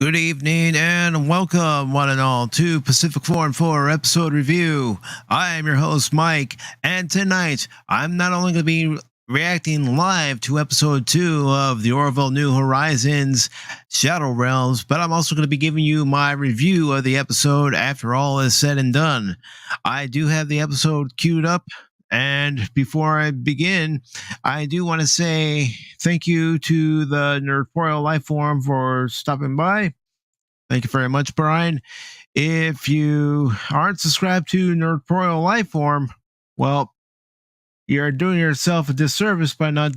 Good evening and welcome, one and all, to Pacific414 episode review. I am your host, Mike, and tonight I'm not only going to be reacting live to episode 2 of the Orville New Horizons Shadow Realms, but I'm also going to be giving you my review of the episode after all is said and done. I do have the episode queued up. And before I begin, I do want to say thank you to the Nerdporial Lifeform for stopping by. Thank you very much, Brian. If you aren't subscribed to Nerdporial Lifeform, well, you're doing yourself a disservice by not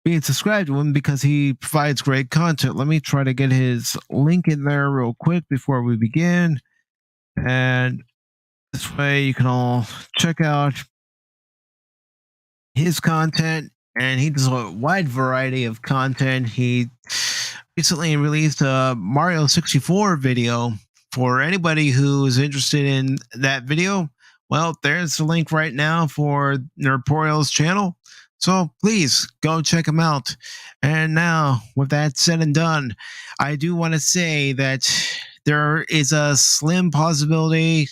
being subscribed to him because he provides great content. Let me try to get his link in there real quick before we begin. And this way you can all check out his content, and he does a wide variety of content. He recently released a Mario 64 video. For anybody who is interested in that video, well, there's the link right now for Nerdporial's channel. So please go check him out. And now, with that said and done, I do want to say that there is a slim possibility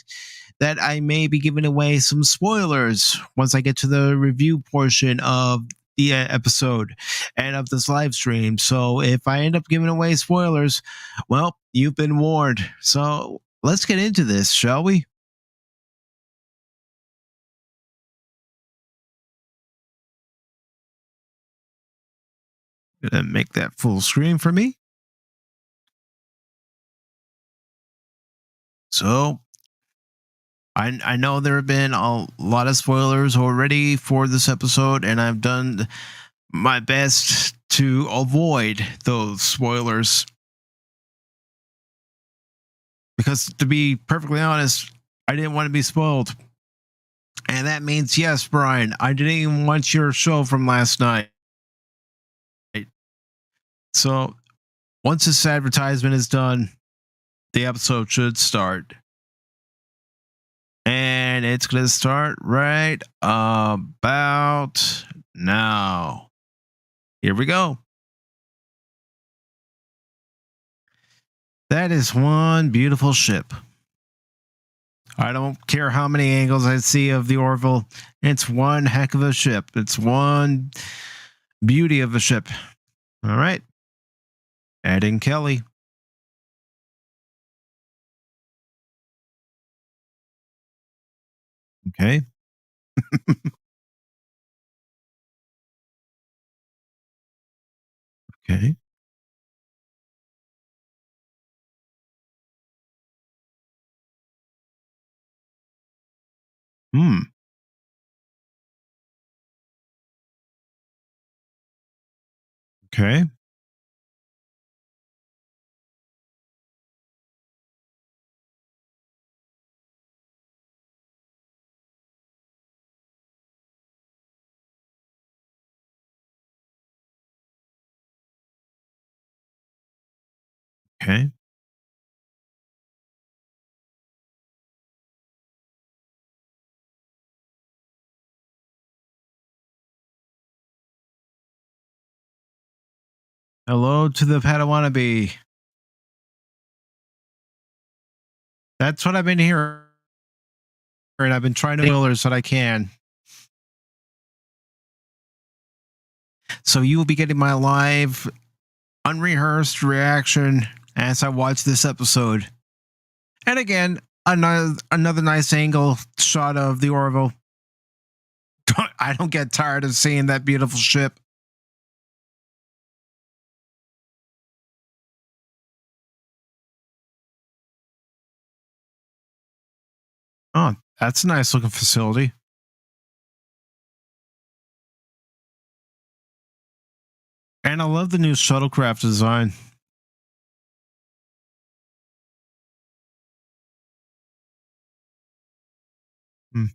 that I may be giving away some spoilers once I get to the review portion of the episode and of this live stream. So if I end up giving away spoilers, well, you've been warned. So let's get into this, shall we? Gonna make that full screen for me. So I know there have been a lot of spoilers already for this episode, and I've done my best to avoid those spoilers. Because to be perfectly honest, I didn't want to be spoiled. And that means, yes, Brian, I didn't even watch your show from last night. So once this advertisement is done, the episode should start. And it's going to start right about now. Here we go. That is one beautiful ship. I don't care how many angles I see of the Orville. It's one heck of a ship. It's one beauty of a ship. All right. Ed and Kelly. Okay. Okay. Hmm. Okay. Okay. Hello to the Padawannabe. That's what I've been hearing. And I've been trying to spoilers that I can. So you will be getting my live, unrehearsed reaction as I watch this episode. And again, another nice angle shot of the Orville. I don't get tired of seeing that beautiful ship. Oh, that's a nice looking facility. And I love the new shuttlecraft design. Hmm.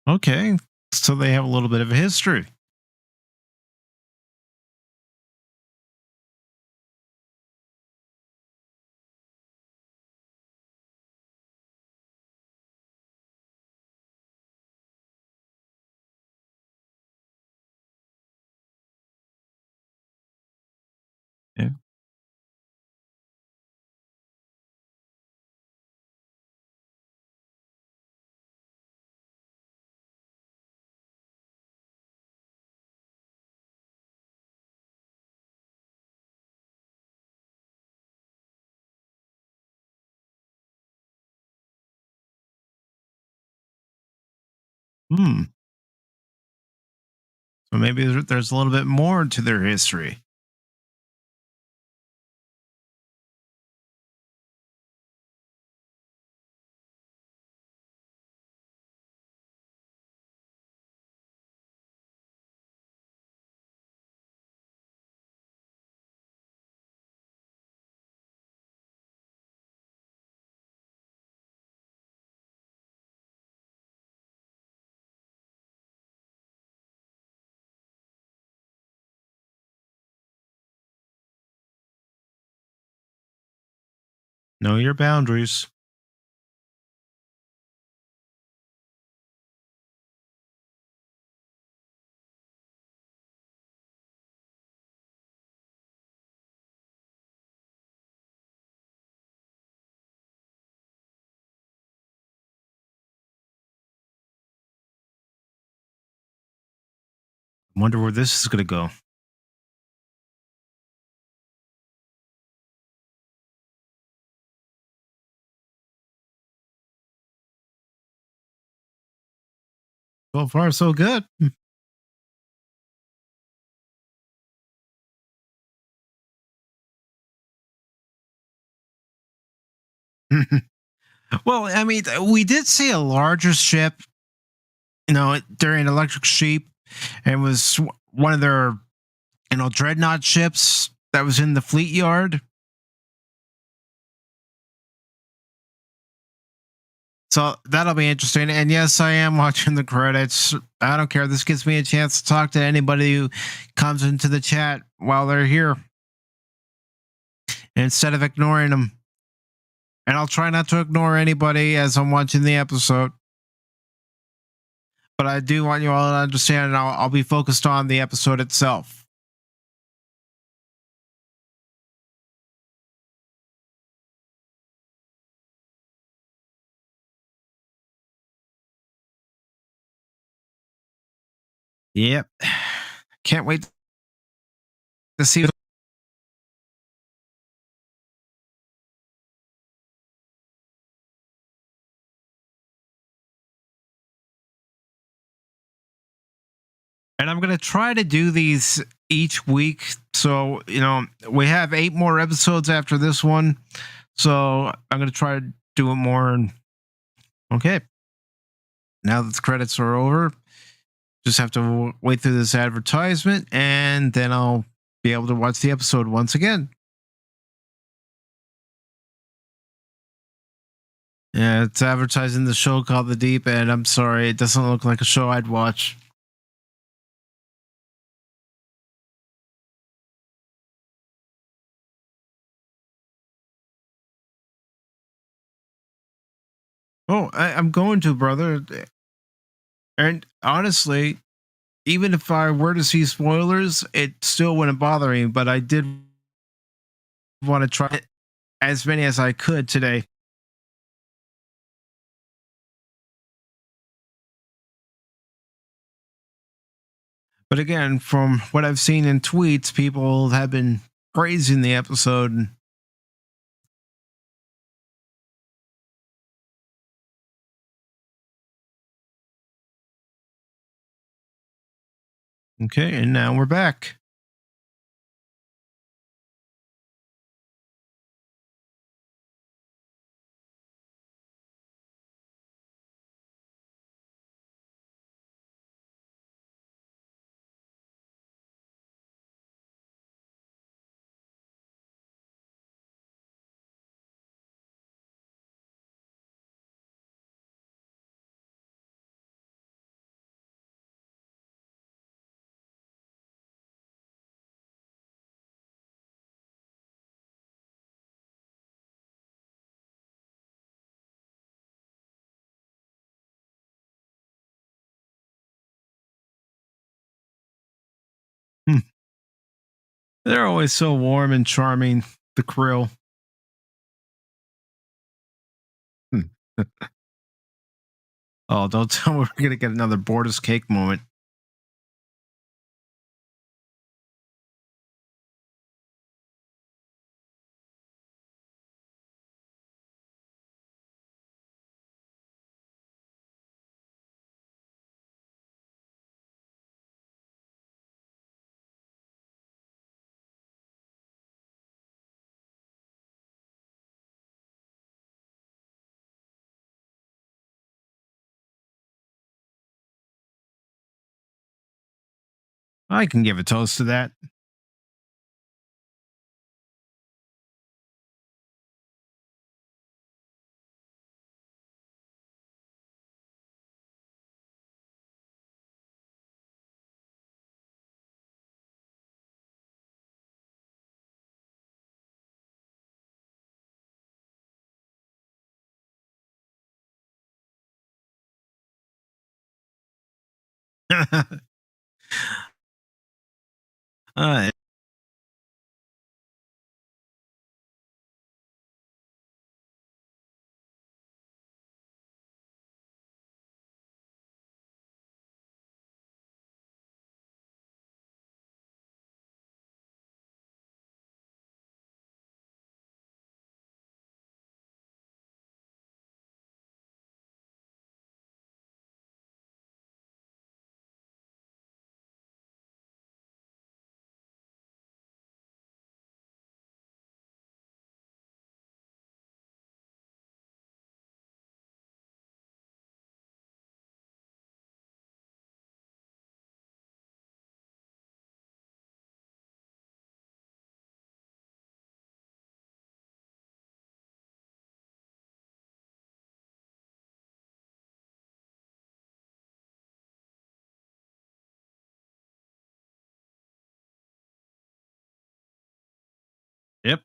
Okay, so they have a little bit of a history. Yeah. Hmm. So maybe there's a little bit more to their history. Know your boundaries. Wonder where this is going to go. So far, so good. Well, I mean, we did see a larger ship, during Electric Sheep, and it was one of their, dreadnought ships that was in the fleet yard. So that'll be interesting. And yes, I am watching the credits. I don't care. This gives me a chance to talk to anybody who comes into the chat while they're here instead of ignoring them. And I'll try not to ignore anybody as I'm watching the episode. But I do want you all to understand, and I'll be focused on the episode itself. Yep. Can't wait to see. And I'm going to try to do these each week. So, we have 8 more episodes after this one. So I'm going to try to do it more. And okay. Now that the credits are over, just have to wait through this advertisement and then I'll be able to watch the episode once again. Yeah, it's advertising the show called The Deep End. I'm sorry, it doesn't look like a show I'd watch. Oh, I'm going to, brother. And honestly, even if I were to see spoilers, it still wouldn't bother me. But I did want to try as many as I could today. But again, from what I've seen in tweets, people have been praising the episode. Okay, and now we're back. They're always so warm and charming. The krill. Hmm. Oh, don't tell me we're gonna get another Borders cake moment. I can give a toast to that. uh, yep.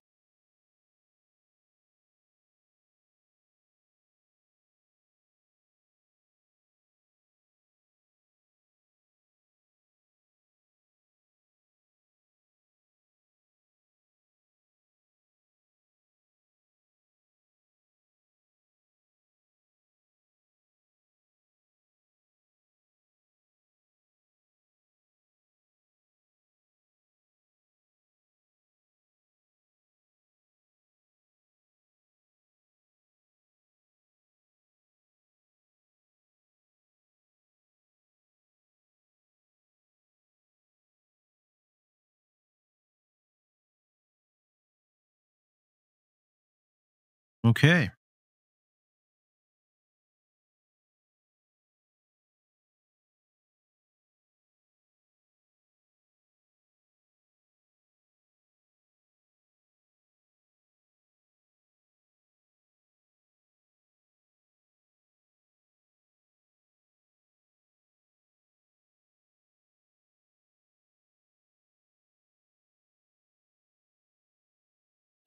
Okay.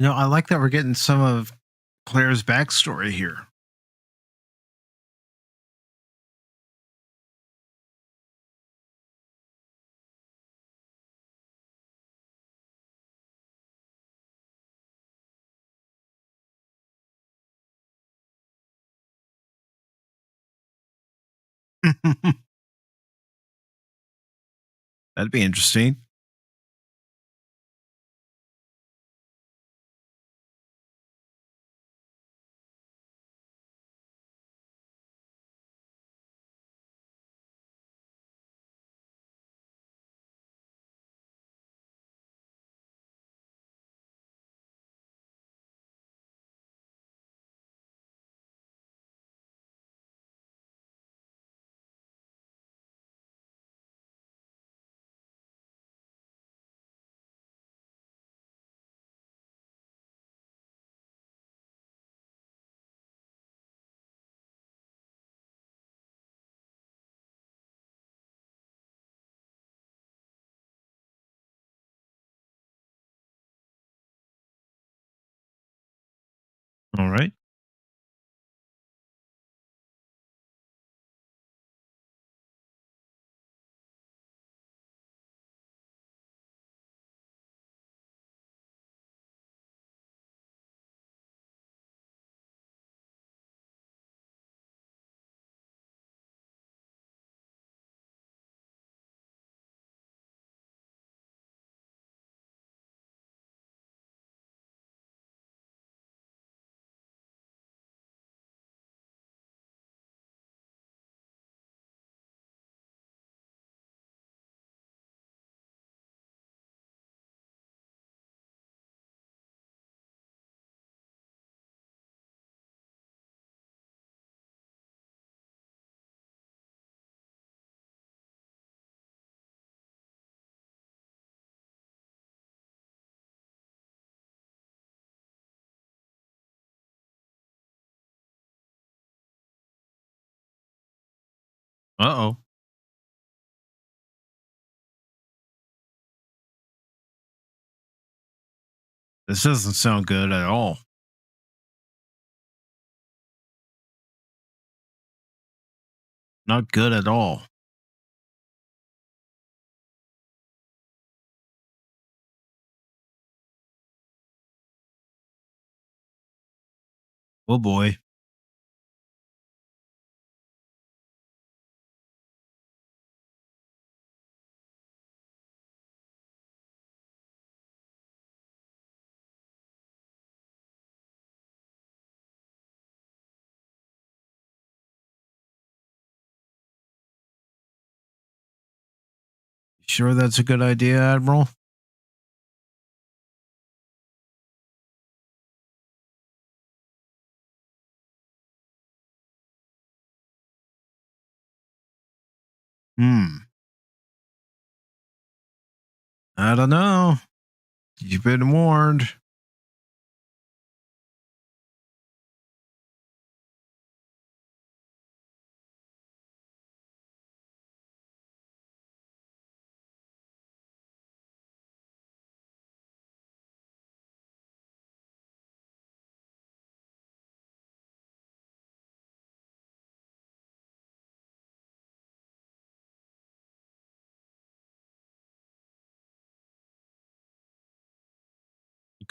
I like that we're getting some of Claire's backstory here. That'd be interesting. Uh-oh. This doesn't sound good at all. Not good at all. Oh boy. Sure that's a good idea, Admiral? Hmm. I don't know. You've been warned.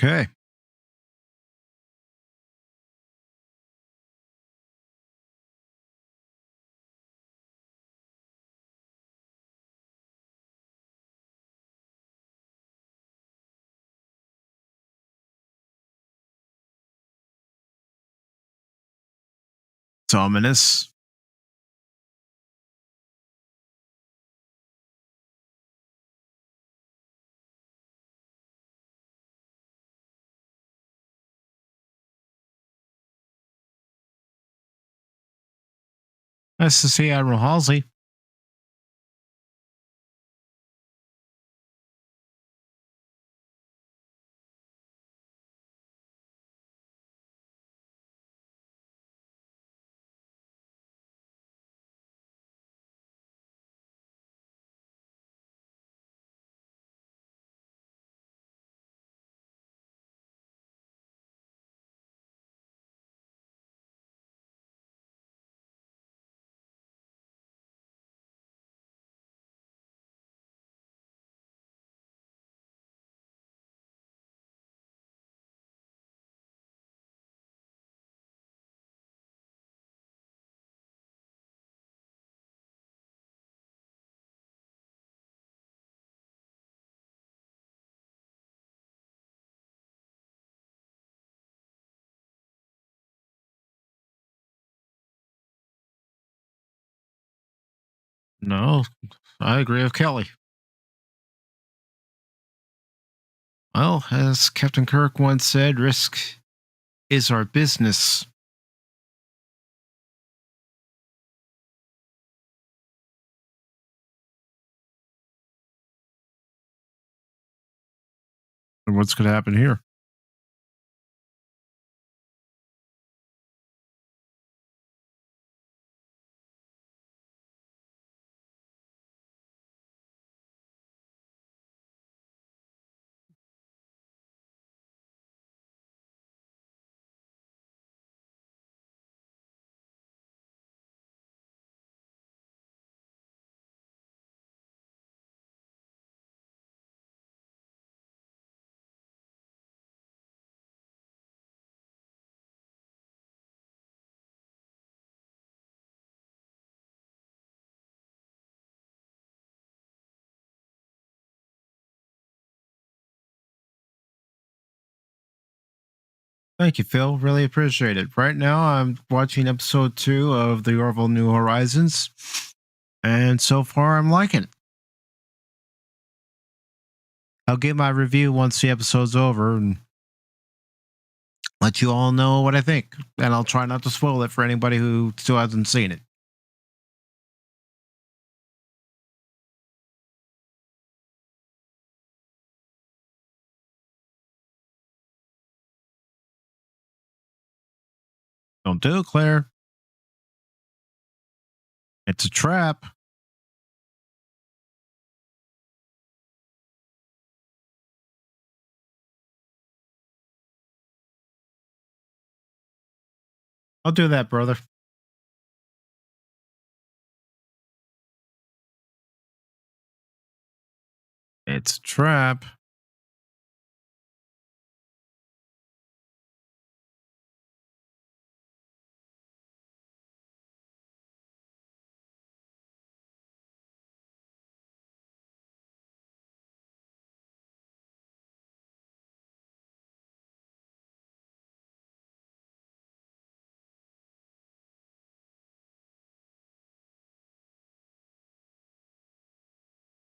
Okay. It's ominous. Nice to see Admiral Halsey. No, I agree with Kelly. Well, as Captain Kirk once said, risk is our business. And what's going to happen here? Thank you, Phil. Really appreciate it. Right now, I'm watching episode 2 of the Orville New Horizons, and so far, I'm liking it. I'll give my review once the episode's over and let you all know what I think. And I'll try not to spoil it for anybody who still hasn't seen it. Don't do it, Claire. It's a trap. I'll do that, brother. It's a trap.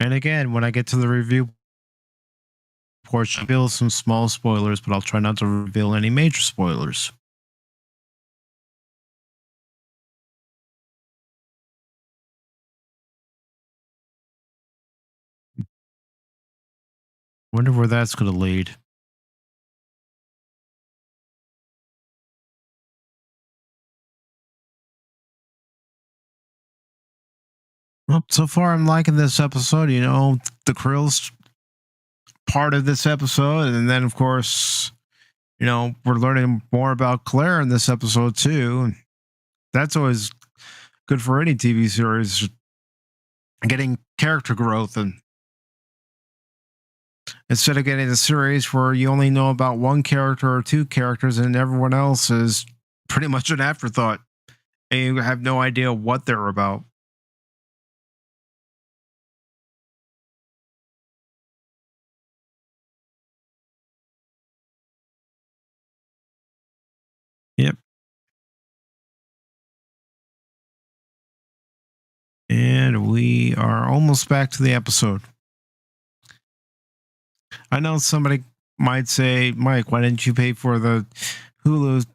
And again, when I get to the review portion, I'll reveal some small spoilers, but I'll try not to reveal any major spoilers. Wonder where that's going to lead. Well, so far I'm liking this episode. You know, the Krill's part of this episode, and then of course, you know, we're learning more about Claire in this episode too. That's always good for any TV series, getting character growth, and instead of getting a series where you only know about one character or two characters and everyone else is pretty much an afterthought and you have no idea what they're about. Yep. And we are almost back to the episode. I know somebody might say, Mike, why didn't you pay for the Hulu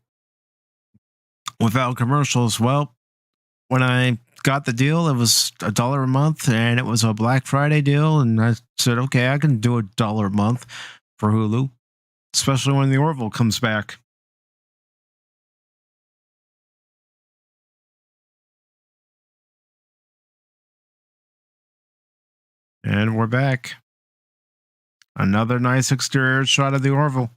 without commercials? Well, when I got the deal, it was $1 a month and it was a Black Friday deal. And I said, okay, I can do $1 a month for Hulu, especially when the Orville comes back. And we're back. Another nice exterior shot of the Orville.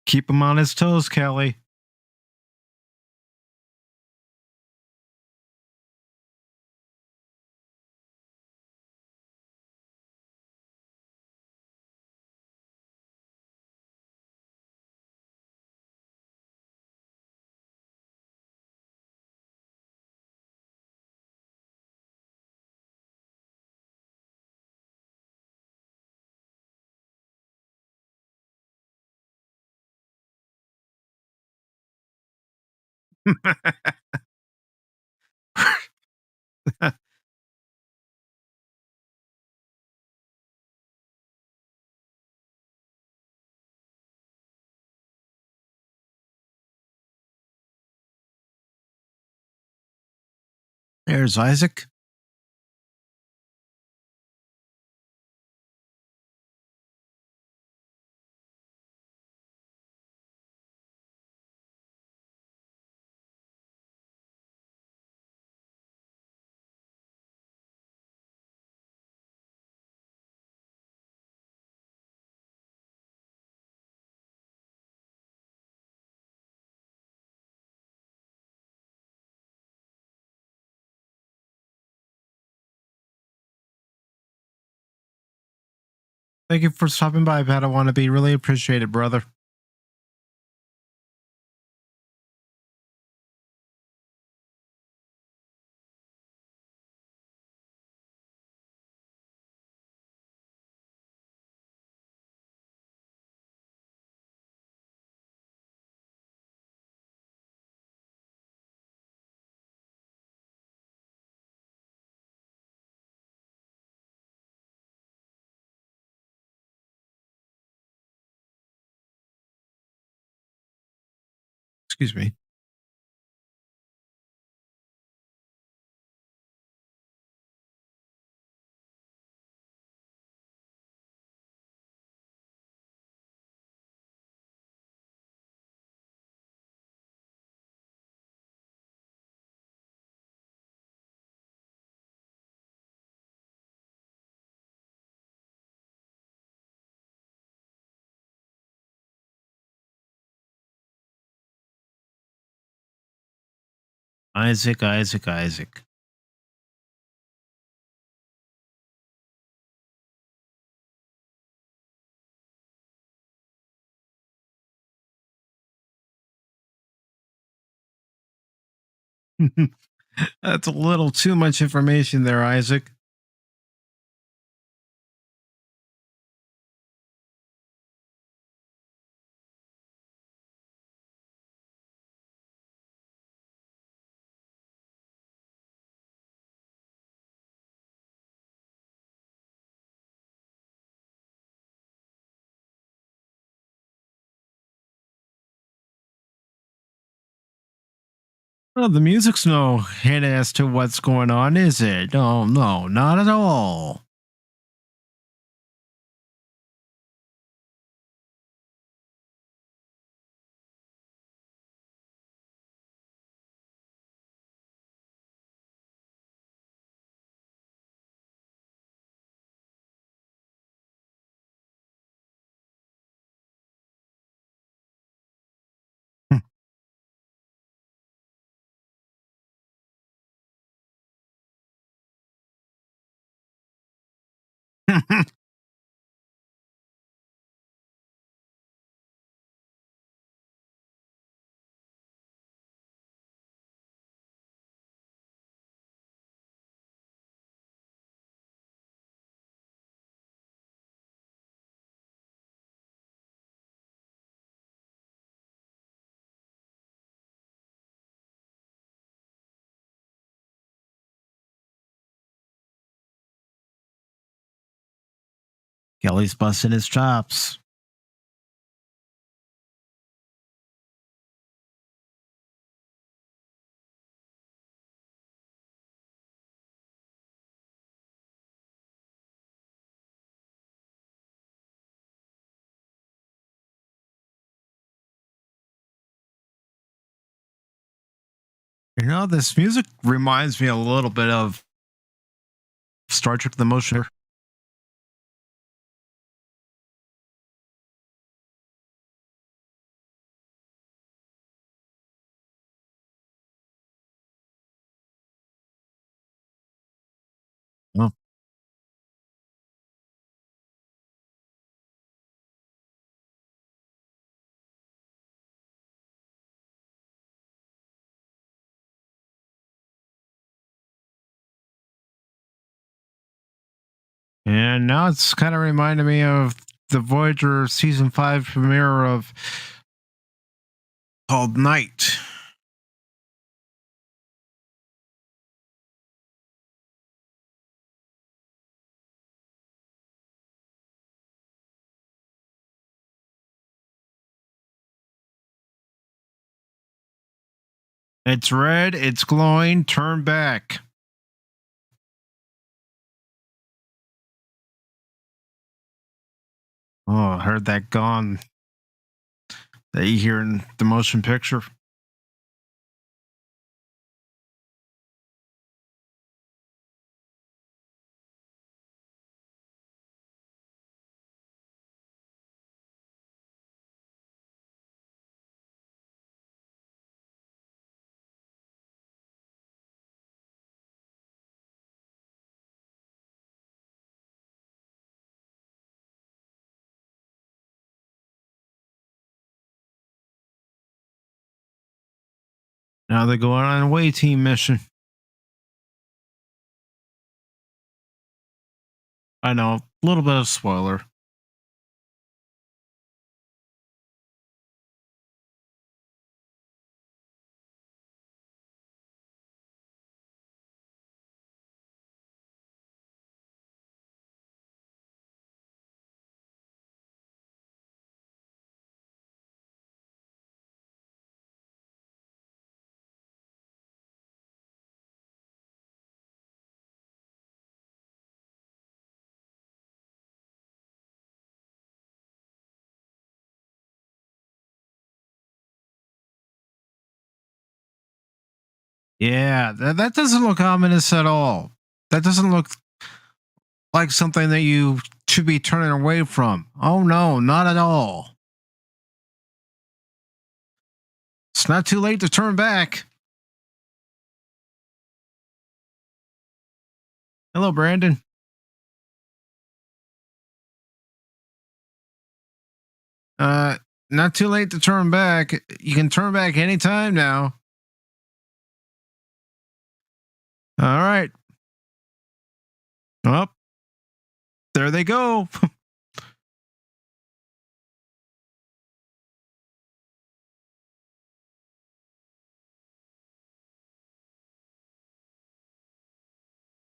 Keep him on his toes, Kelly. There's Isaac. Thank you for stopping by, Pat. I want to be really appreciated, brother. Excuse me. Isaac, Isaac, Isaac. That's a little too much information there, Isaac. Well, the music's no hint as to what's going on, is it? No, no, not at all. Kelly's busting his chops. You know, this music reminds me a little bit of Star Trek The Motion. Oh. And now it's kind of reminding me of the Voyager season 5 premiere of called Night. It's red, it's glowing, turn back. Oh, I heard that gone that you hear in the motion picture. Now they're going on a away team mission. I know, a little bit of spoiler. Yeah, that doesn't look ominous at all. That doesn't look like something that you should be turning away from. Oh no, not at all. It's not too late to turn back. Hello, Brandon. Uh, Not too late to turn back. You can turn back anytime now. All right. Up. There they go.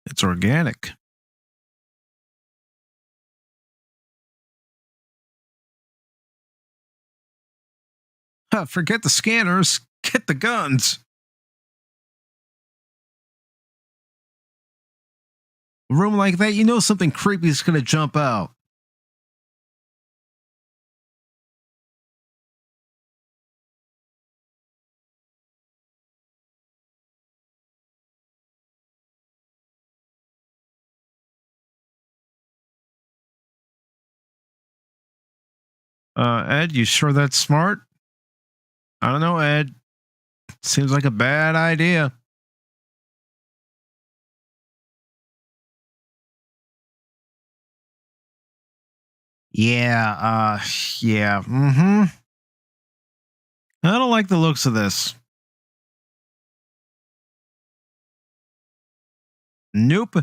It's organic. Forget the scanners. Get the guns. A room like that, you know something creepy is going to jump out. Ed, you sure that's smart? I don't know, Ed. Seems like a bad idea. Yeah. I don't like the looks of this. Nope.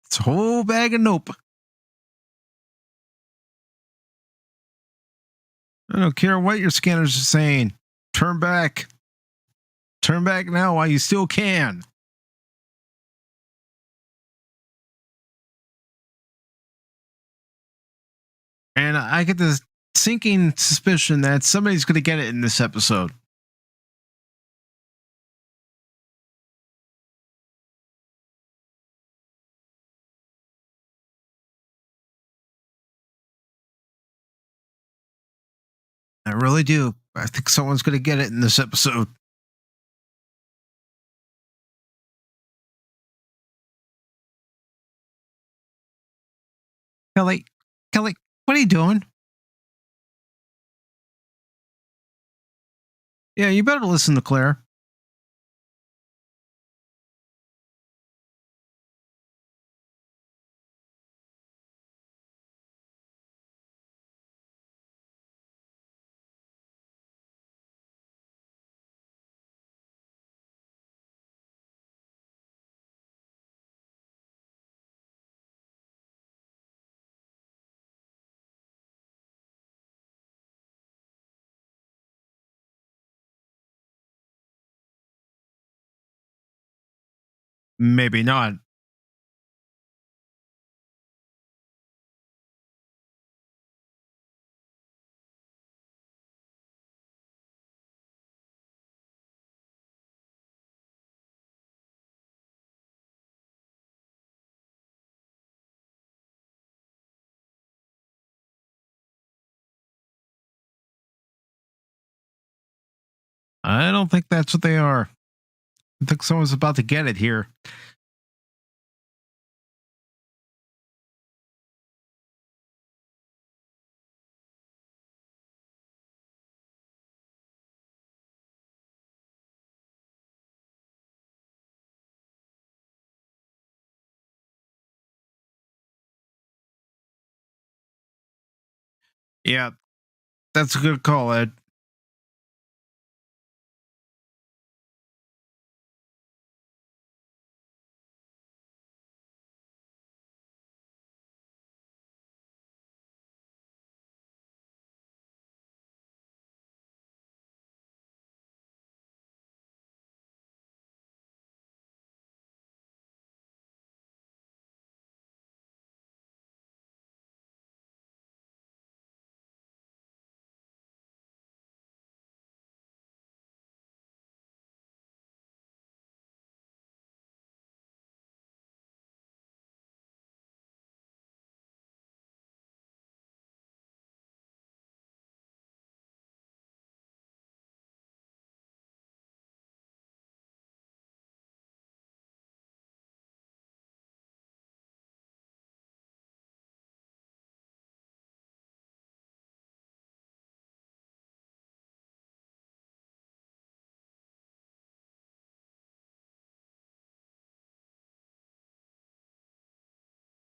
It's a whole bag of nope. I don't care what your scanners are saying. Turn back. Turn back now while you still can. And I get this sinking suspicion that somebody's going to get it in this episode. I really do. I think someone's going to get it in this episode. Kelly, what are you doing? Yeah, you better listen to Claire. Maybe not. I don't think that's what they are. I think someone's about to get it here. Yeah, that's a good call, Ed.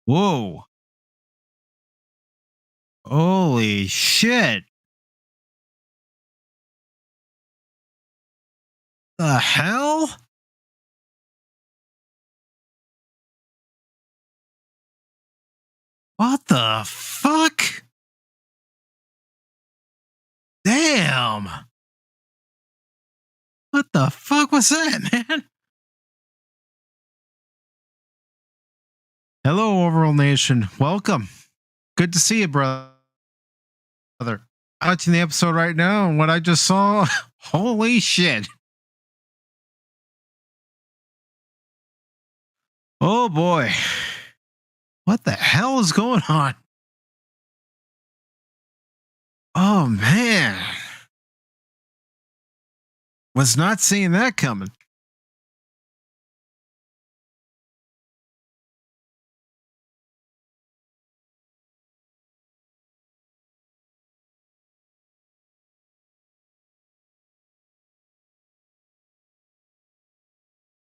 Whoa. Holy shit. The hell? What the fuck? Damn. What the fuck was that, man? Hello, Orville Nation. Welcome. Good to see you, brother. Watching the episode right now, and what I just saw, holy shit. Oh boy. What the hell is going on? Oh man. Was not seeing that coming.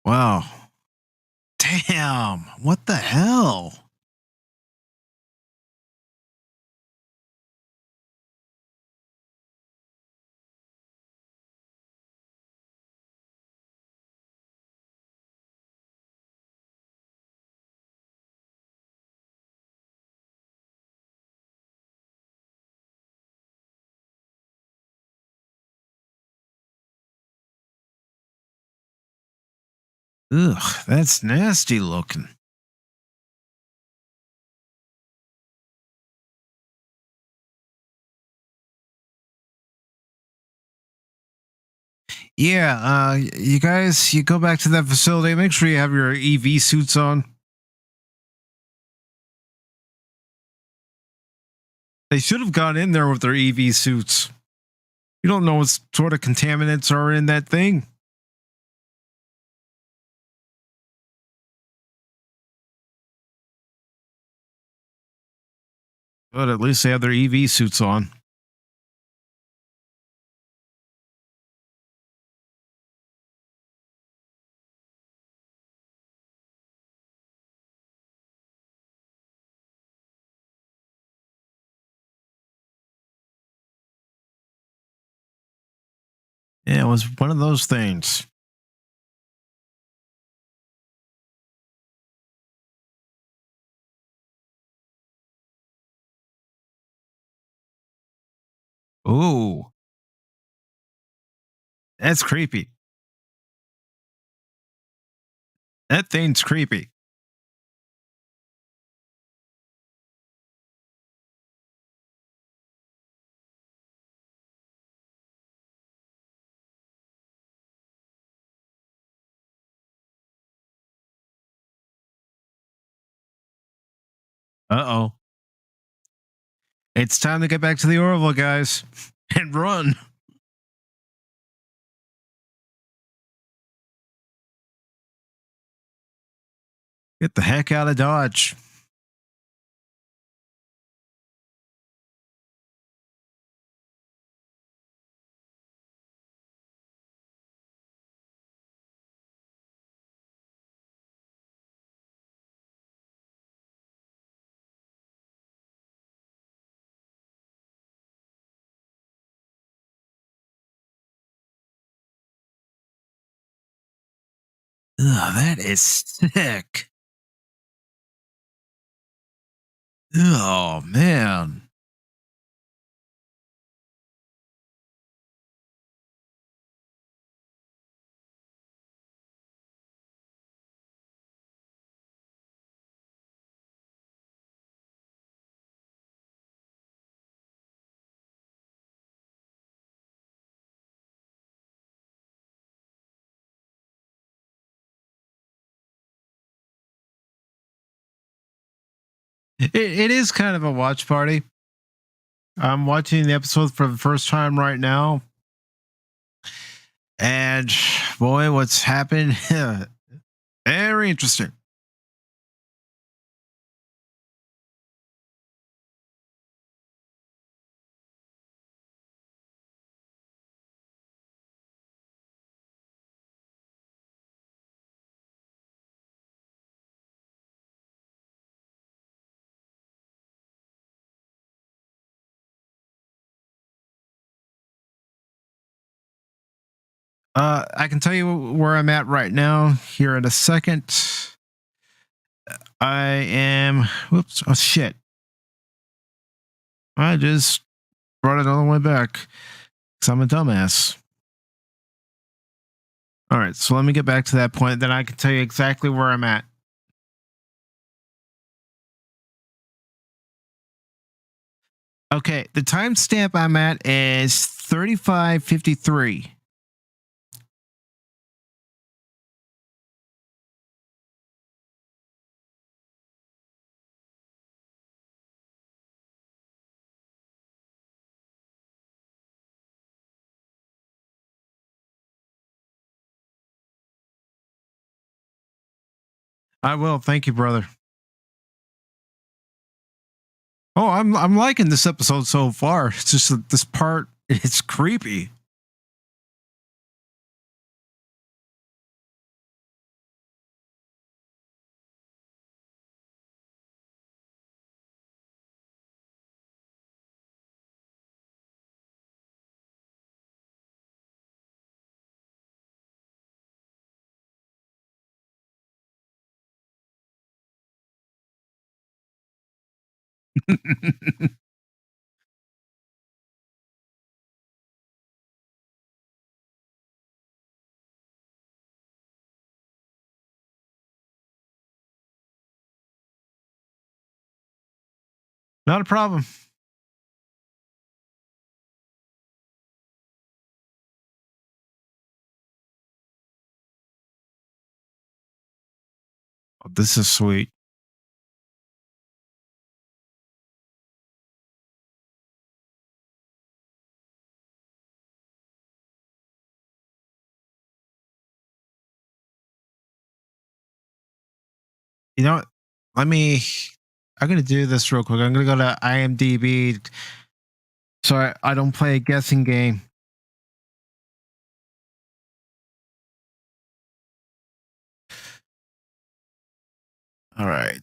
Wow. Damn. What the hell? Ugh, that's nasty looking. Yeah, you guys, you go back to that facility. Make sure you have your EV suits on. They should have gone in there with their EV suits. You don't know what sort of contaminants are in that thing. But at least they have their EV suits on. Yeah, it was one of those things. Ooh, that's creepy. That thing's creepy. Uh oh. It's time to get back to the Orville, guys, and run. Get the heck out of Dodge. Ugh, that is sick. Oh man. It is kind of a watch party. I'm watching the episode for the first time right now. And boy, what's happened? Very interesting. I can tell you where I'm at right now. Here in a second. I am. Whoops! Oh shit! I just brought it all the way back because I'm a dumbass. All right, so let me get back to that point. Then I can tell you exactly where I'm at. Okay, the timestamp I'm at is 35:53. I will. Thank you, brother. Oh, I'm liking this episode so far. It's just that this part, it's creepy. Not a problem. Oh, this is sweet. You know what? Let me. I'm gonna do this real quick. I'm gonna go to IMDb so I don't play a guessing game. All right.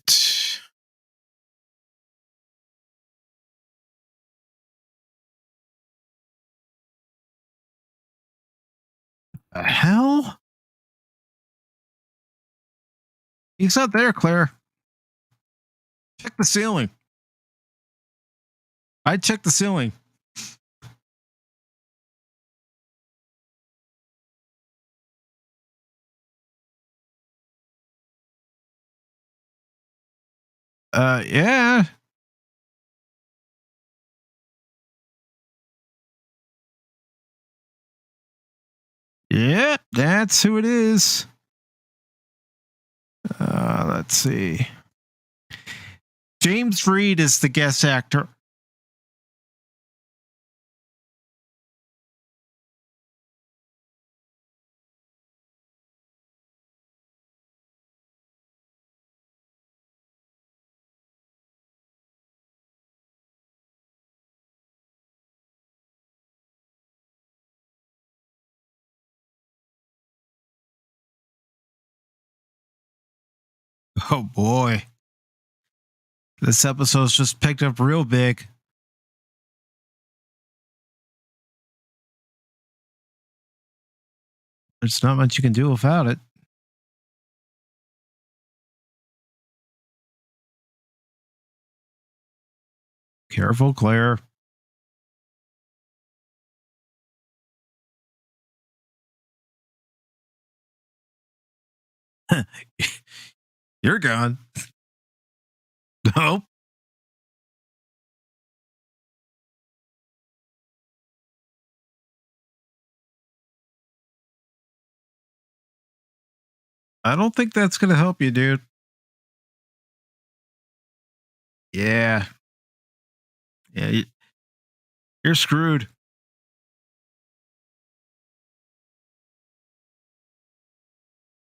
The hell? He's not there, Claire. Check the ceiling. I checked the ceiling. Yeah. Yeah, that's who it is. Let's see. James Reed is the guest actor. Oh boy. This episode's just picked up real big. There's not much you can do without it. Careful, Claire. You're gone. Nope. I don't think that's going to help you, dude. Yeah. Yeah. You're screwed.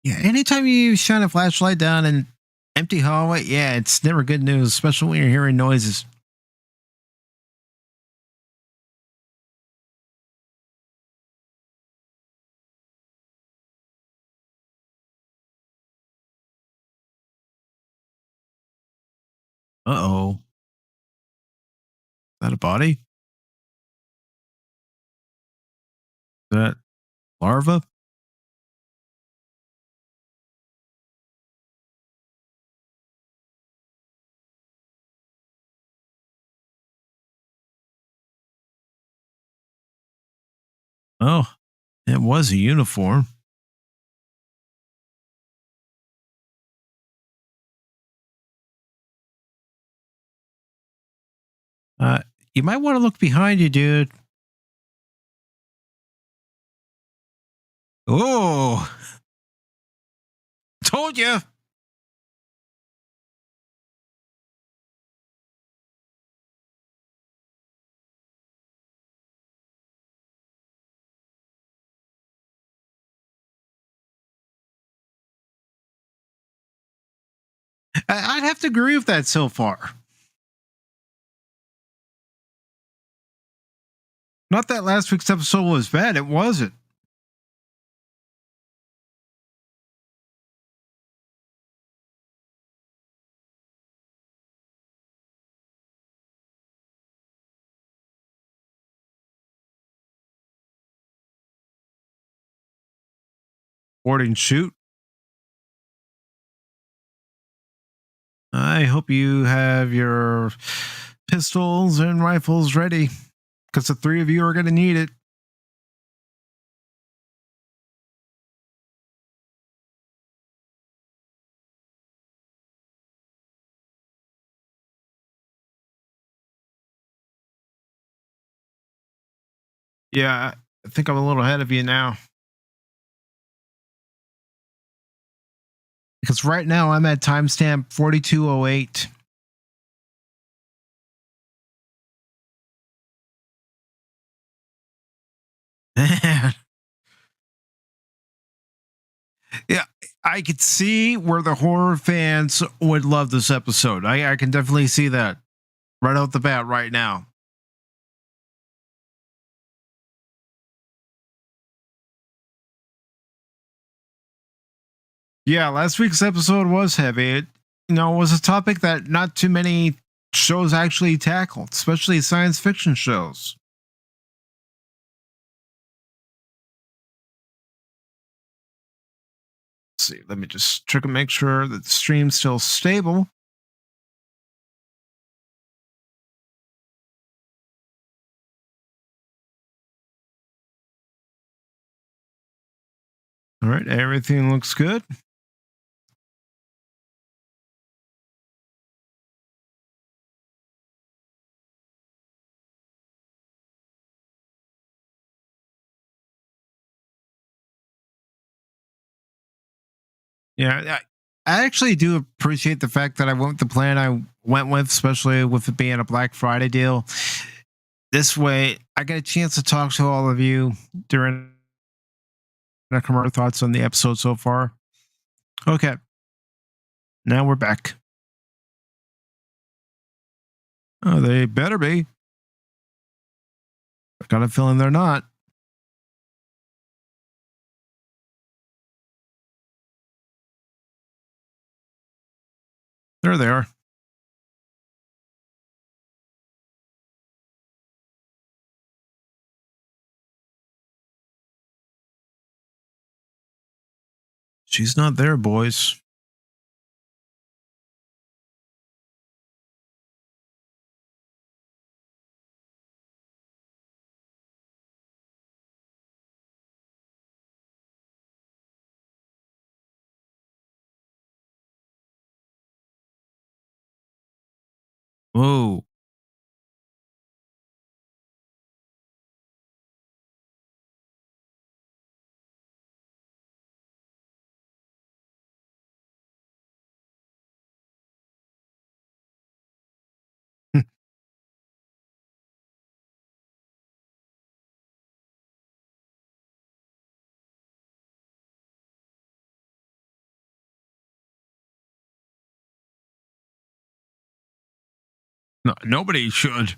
Yeah. Anytime you shine a flashlight down an empty hallway, yeah, it's never good news, especially when you're hearing noises. Uh oh. Is that a body? Is that larva? Oh, it was a uniform. Uh, you might want to look behind you, dude. Oh, told you. I'd have to agree with that so far. Not that last week's episode was bad. It wasn't. Boarding shoot. I hope you have your pistols and rifles ready because the three of you are going to need it. Yeah, I think I'm a little ahead of you now because right now I'm at timestamp 4208. Yeah, I could see where the horror fans would love this episode. I can definitely see that right out the bat right now. Yeah, last week's episode was heavy. It, was a topic that not too many shows actually tackled, especially science fiction shows. Let's see, let me just check and make sure that the stream's still stable. All right, everything looks good. Yeah, I actually do appreciate the fact that I went with the plan I went with, especially with it being a Black Friday deal. This way, I get a chance to talk to all of you during the commercial thoughts on the episode so far. Okay, now we're back. Oh, they better be. I got a feeling they're not. There they are. She's not there, boys. Whoa. No, nobody should.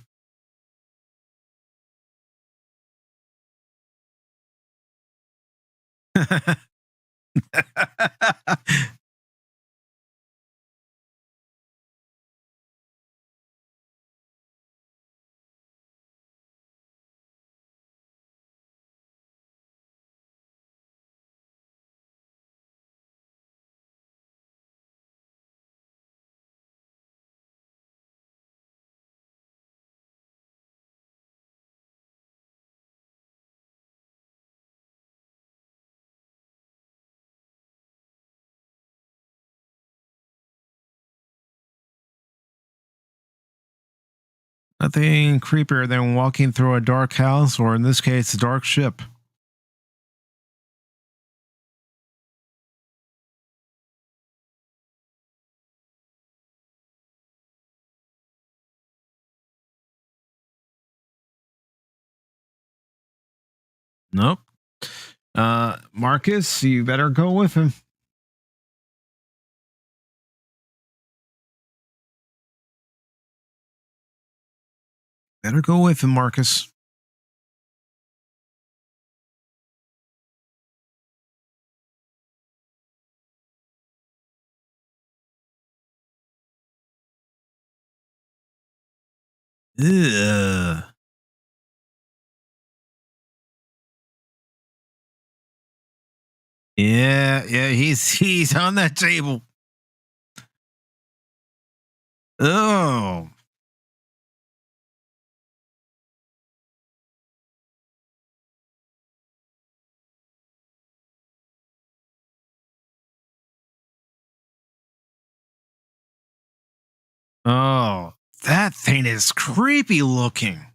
Nothing creepier than walking through a dark house, or in this case, a dark ship. Nope. Marcus, you better go with him. Better go with him, Marcus. Ugh. Yeah, he's on that table. Oh. Oh, that thing is creepy looking.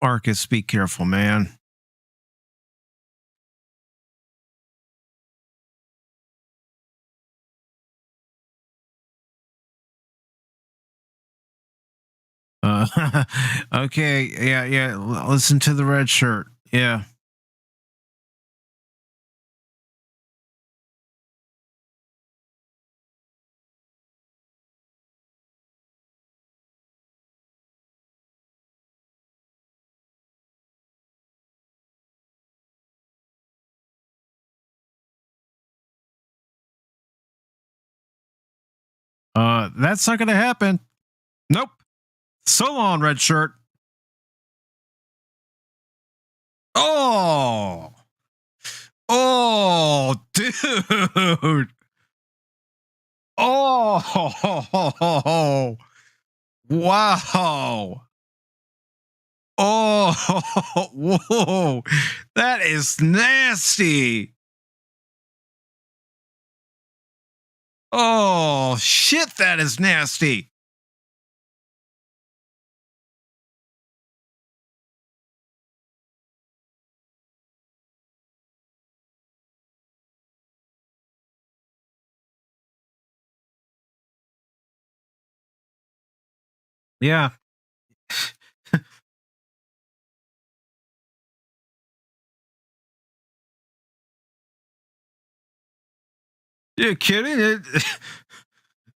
Marcus, be careful, man. Okay, yeah. Listen to the red shirt. Yeah. That's not gonna happen. Nope. So long, red shirt. Oh, oh, dude. Oh, wow. Oh, whoa. That is nasty. Oh, shit. That is nasty. Yeah. You kidding?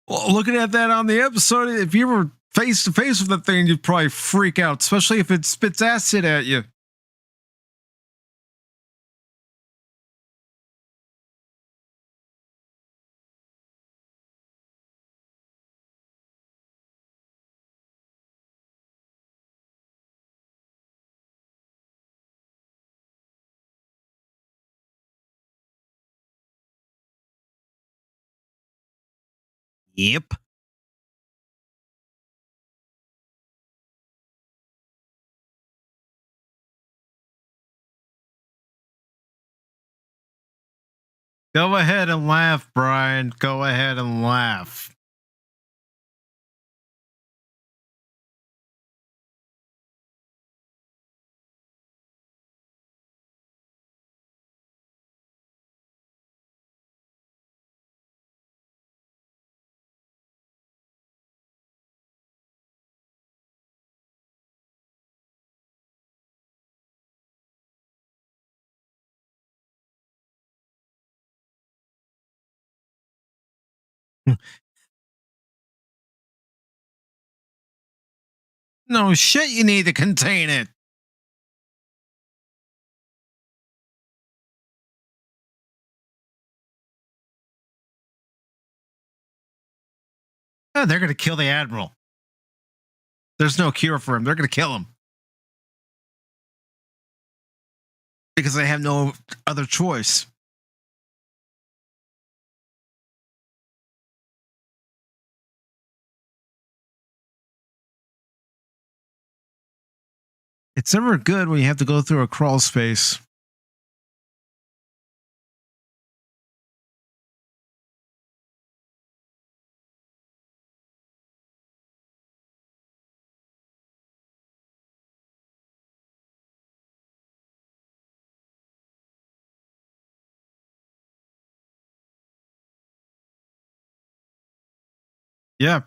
Well, looking at that on the episode, if you were face to face with the thing, you'd probably freak out, especially if it spits acid at you. Yep. Go ahead and laugh, Brian. Go ahead and laugh. No shit, you need to contain it. Oh, they're going to kill the admiral. There's no cure for him. They're going to kill him because they have no other choice. It's never good when you have to go through a crawl space. Yeah.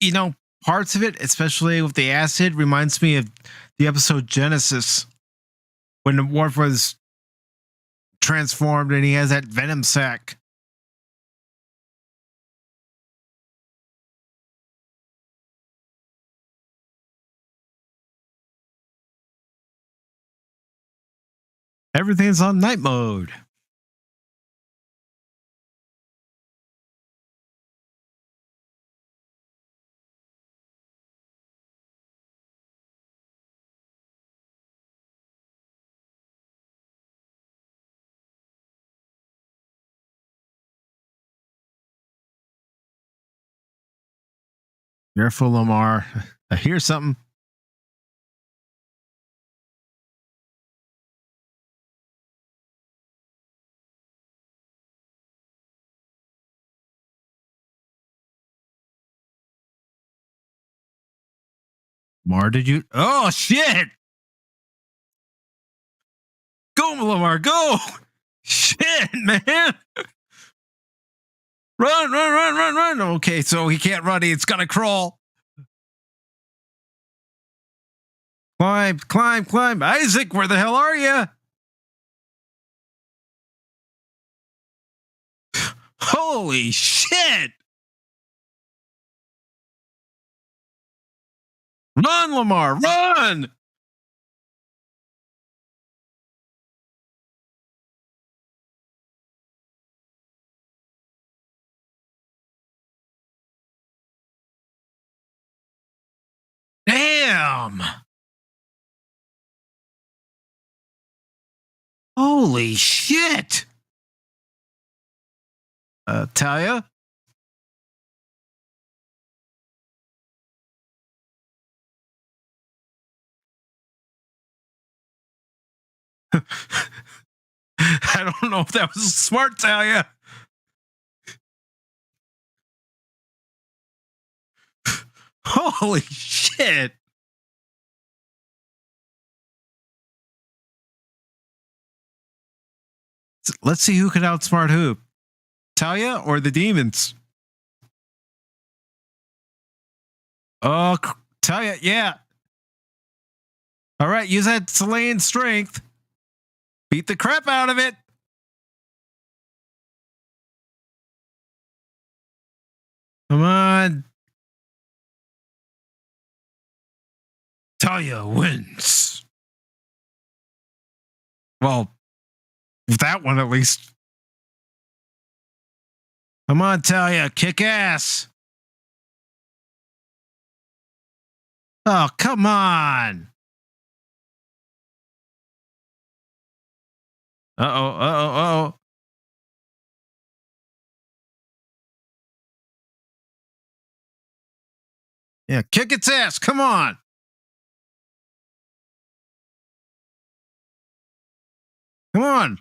You know, parts of it, especially with the acid, reminds me of the episode Genesis when the Worf was transformed and he has that venom sac. Everything's on night mode. Careful, Lamar. I hear something. Lamar, did you? Oh, shit. Go, Lamar, go. Shit, man. Run. Okay, so he can't run. It's going to crawl. Climb. Isaac, where the hell are you? Holy shit. Run, Lamar, run. Damn. Holy shit. Talia? I don't know if that was smart, Talia. Holy shit. Let's see who can outsmart who. Talia or the demons? Oh, Talia, yeah. All right, use that Chilean strength. Beat the crap out of it. Come on. Talia wins. Well, that one at least. Come on, Talia, kick ass. Oh, come on. Uh oh. Yeah, kick its ass. Come on. Come on.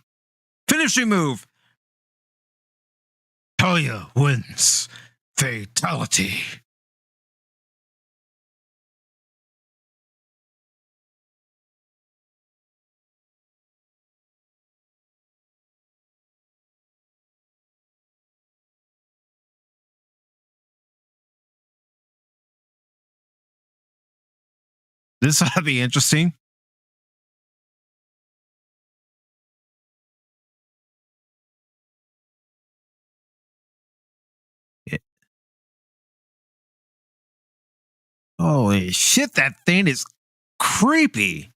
Finishing move. Talia wins. Fatality. This ought to be interesting. Holy shit, that thing is creepy.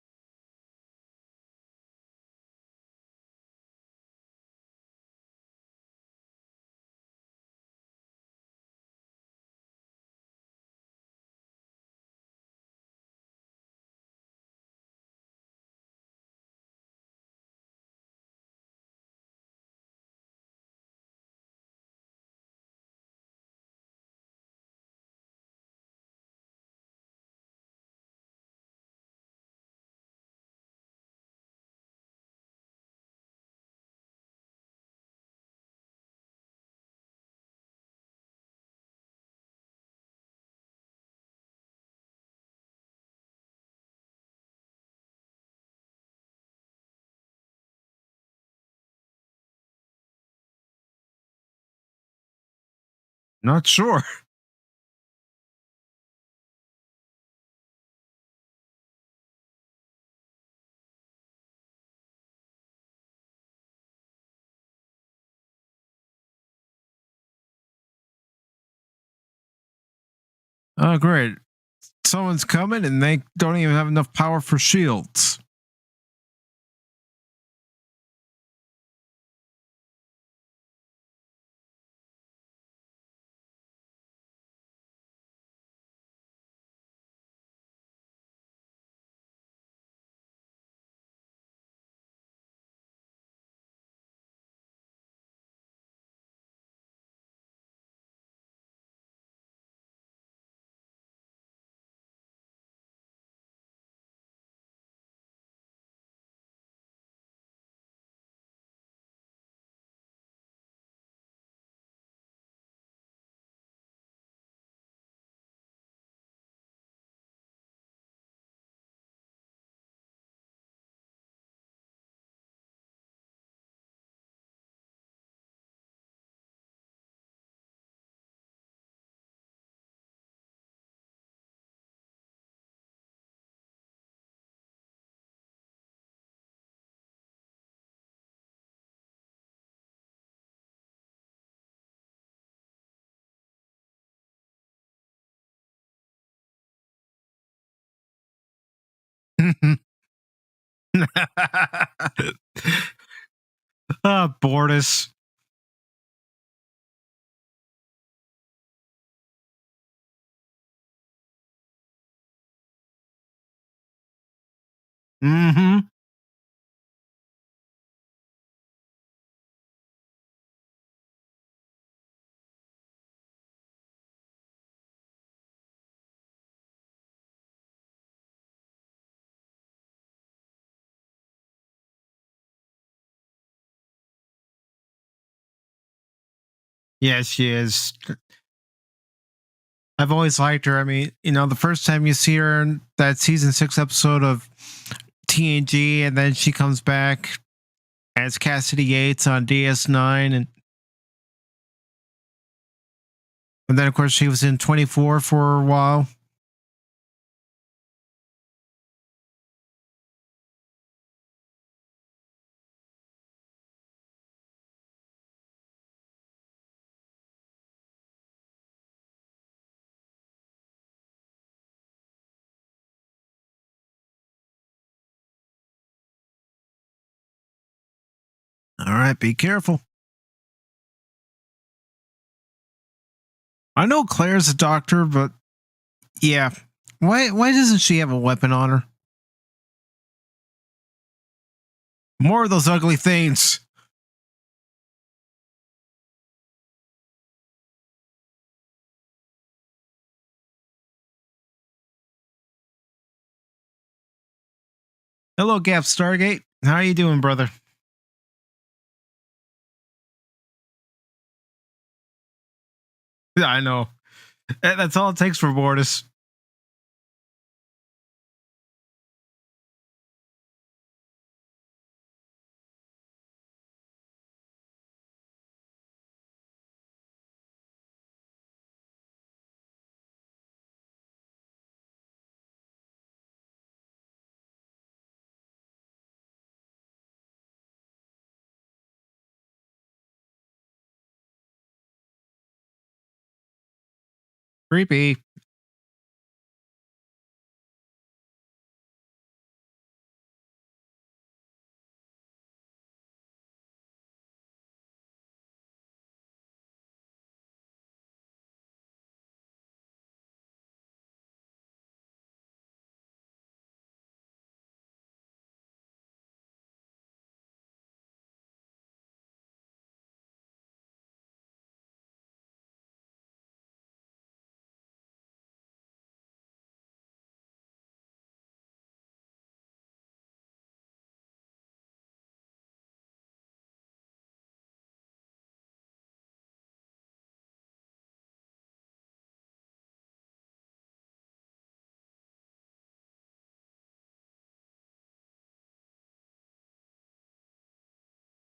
Not sure. Oh, great. Someone's coming and they don't even have enough power for shields. Ah, Bortus. Mm-hmm. Yeah, she is. I've always liked her. I mean, the first time you see her in that season 6 episode of TNG, and then she comes back as Cassidy Yates on DS9, and then of course she was in 24 for a while. All right, be careful. I know Claire's a doctor, but yeah, why doesn't she have a weapon on her? More of those ugly things. Hello, Gap Stargate. How are you doing, brother? Yeah, I know. That's all it takes for Mortis. Creepy.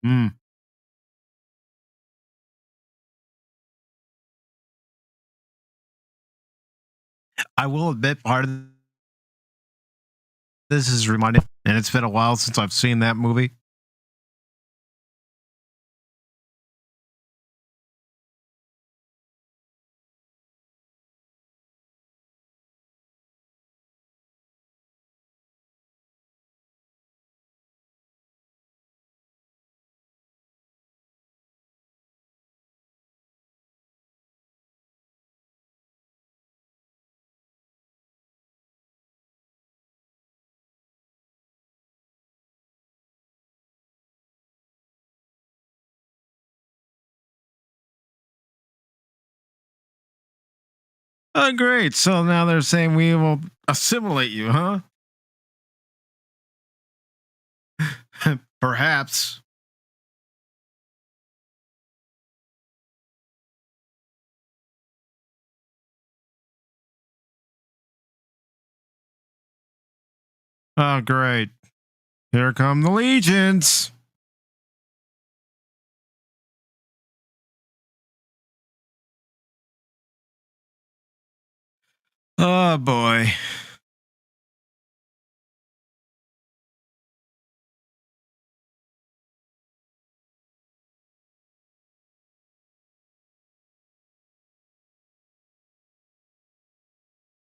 Mm. I will admit part of this is reminded, and it's been a while since I've seen that movie. Oh, great. So now they're saying we will assimilate you, huh? Perhaps. Oh, great. Here come the legions. Oh, boy.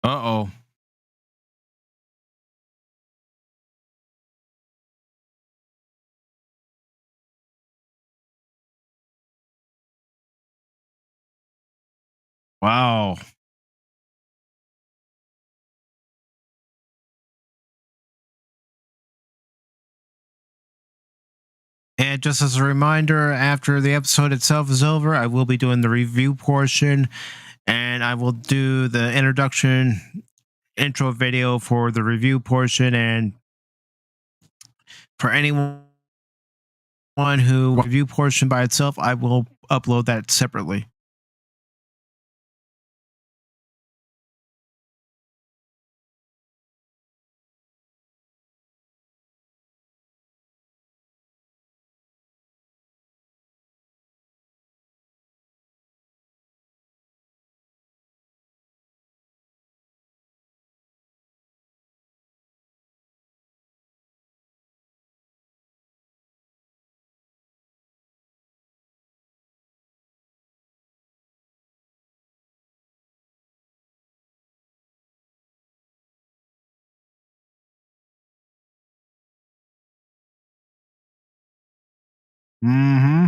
Uh oh. Wow. And just as a reminder, after the episode itself is over, I will be doing the review portion and I will do the introduction intro video for the review portion. And for anyone who review portion by itself, I will upload that separately. Mm-hmm.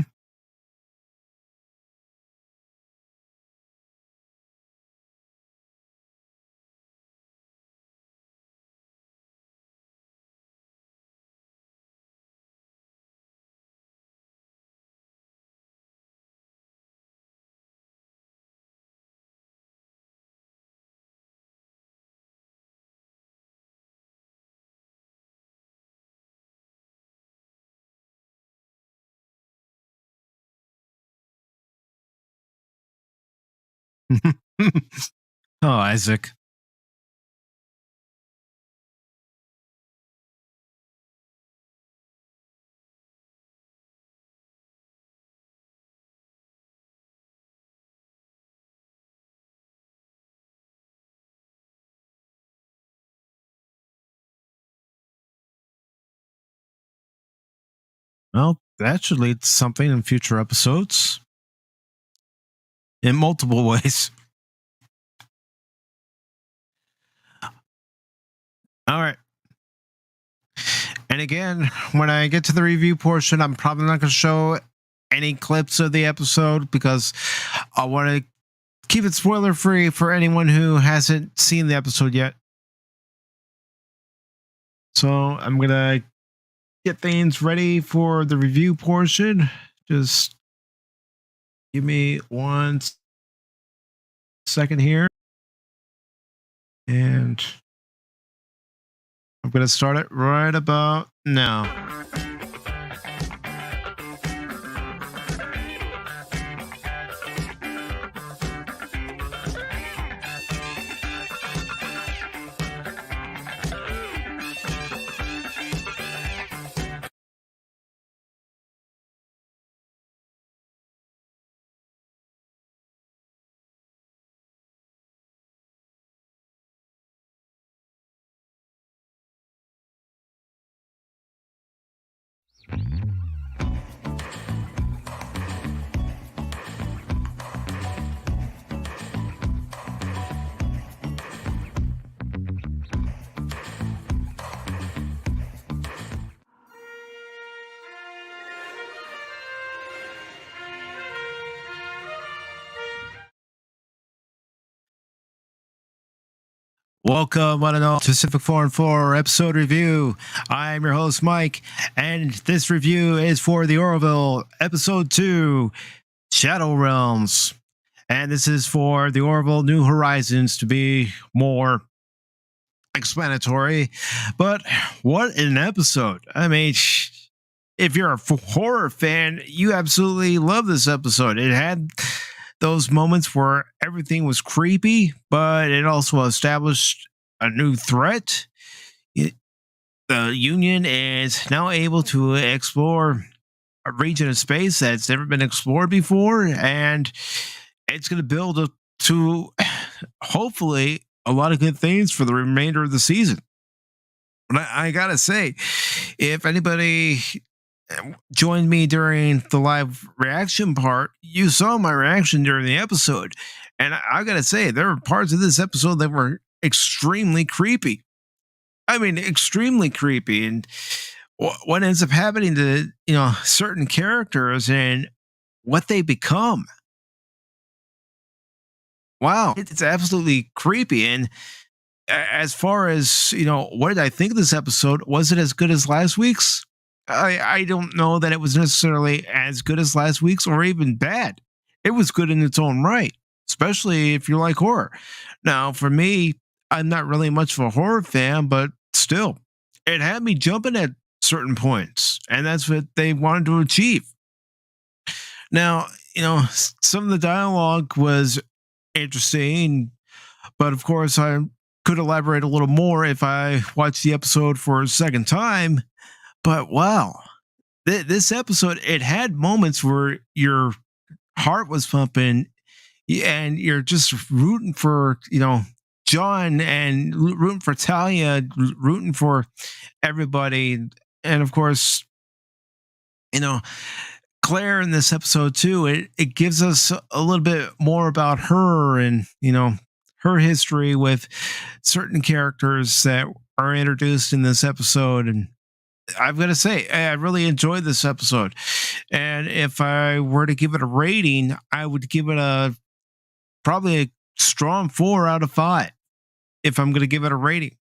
Oh, Isaac. Well, that should lead to something in future episodes in multiple ways. All right. And again, when I get to the review portion, I'm probably not going to show any clips of the episode because I want to keep it spoiler free for anyone who hasn't seen the episode yet. So I'm going to get things ready for the review portion. Just give me 1 second here. And I'm going to start it right about now. Welcome, one and all, to Pacific414 episode review. I'm your host, Mike, and this review is for the Orville episode 2, Shadow Realms. And this is for the Orville New Horizons to be more explanatory. But what an episode! I mean, if you're a horror fan, you absolutely love this episode. It had those moments where everything was creepy, but it also established a new threat. The Union is now able to explore a region of space that's never been explored before, and it's going to build up to hopefully a lot of good things for the remainder of the season. But I gotta say, if anybody joined me during the live reaction part, you saw my reaction during the episode. And I gotta say, there were parts of this episode that were extremely creepy. I mean, extremely creepy. And what ends up happening to, certain characters and what they become. Wow, it's absolutely creepy. And as far as, what did I think of this episode? Was it as good as last week's? I don't know that it was necessarily as good as last week's or even bad. It was good in its own right, especially if you like horror. Now, for me, I'm not really much of a horror fan, but still, it had me jumping at certain points, and that's what they wanted to achieve. Now, some of the dialogue was interesting, but of course, I could elaborate a little more if I watched the episode for a second time. But wow, this episode, it had moments where your heart was pumping and you're just rooting for, John and rooting for Talia, rooting for everybody. And of course, Claire in this episode too, it gives us a little bit more about her and, her history with certain characters that are introduced in this episode. And I've got to say, I really enjoyed this episode. And if I were to give it a rating, I would give it probably a strong 4 out of 5 if I'm going to give it a rating.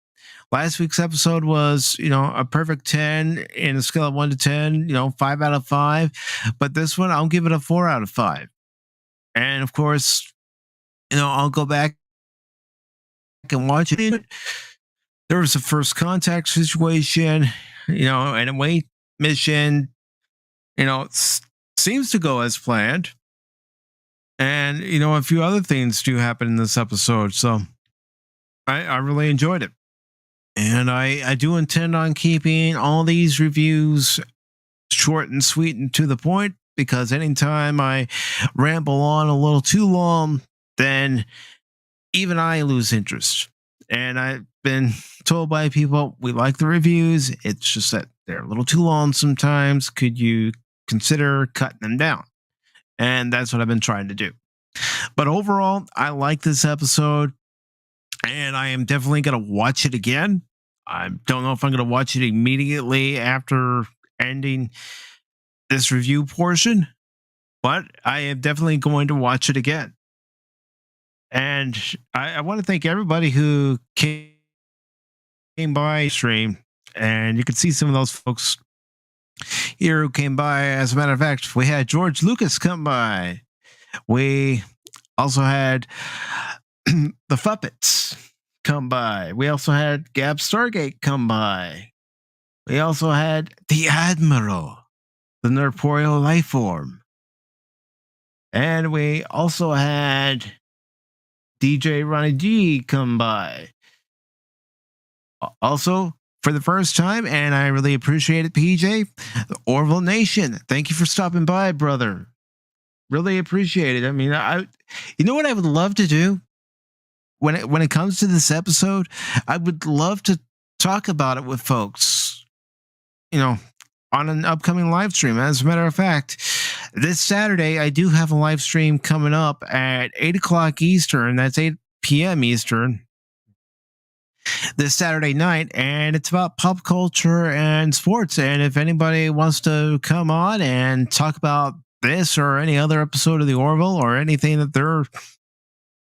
Last week's episode was, a perfect 10 in a scale of 1 to 10, 5 out of 5. But this one, I'll give it a 4 out of 5. And of course, I'll go back and watch it. There was a first contact situation, and a wait mission, seems to go as planned. And, a few other things do happen in this episode. So I really enjoyed it. And I do intend on keeping all these reviews short and sweet and to the point, because anytime I ramble on a little too long, then even I lose interest. And I've been told by people, we like the reviews. It's just that they're a little too long sometimes. Could you consider cutting them down? And that's what I've been trying to do. But overall, I like this episode, and I am definitely going to watch it again. I don't know if I'm going to watch it immediately after ending this review portion, but I am definitely going to watch it again. And I want to thank everybody who came by stream, and you can see some of those folks here who came by. As a matter of fact, we had George Lucas come by. We also had the Fuppets come by. We also had Gab Stargate come by. We also had the Admiral, the Nerporeal life form. And we also had DJ Ronnie G come by. Also, for the first time, and I really appreciate it, PJ, the Orville Nation. Thank you for stopping by, brother. Really appreciate it. I mean, you know what I would love to do when it comes to this episode? I would love to talk about it with folks, on on an upcoming live stream. As a matter of fact, this Saturday, I do have a live stream coming up at 8 o'clock Eastern. That's 8 p.m. Eastern this Saturday night, and it's about pop culture and sports. And if anybody wants to come on and talk about this or any other episode of the Orville or anything that they're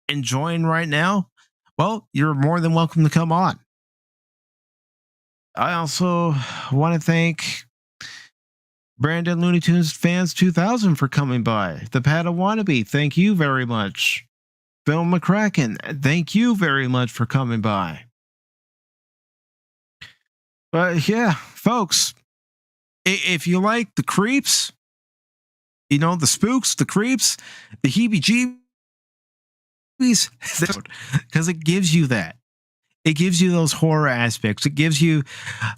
enjoying right now, well, you're more than welcome to come on. I also want to thank Brandon Looney Tunes Fans 2000 for coming by. The Padawannabe, thank you very much. Phil McCracken, thank you very much for coming by. But yeah, folks, if you like the creeps, you know, the spooks, the creeps, the heebie-jeebies, because it gives you that. It gives you those horror aspects. It gives you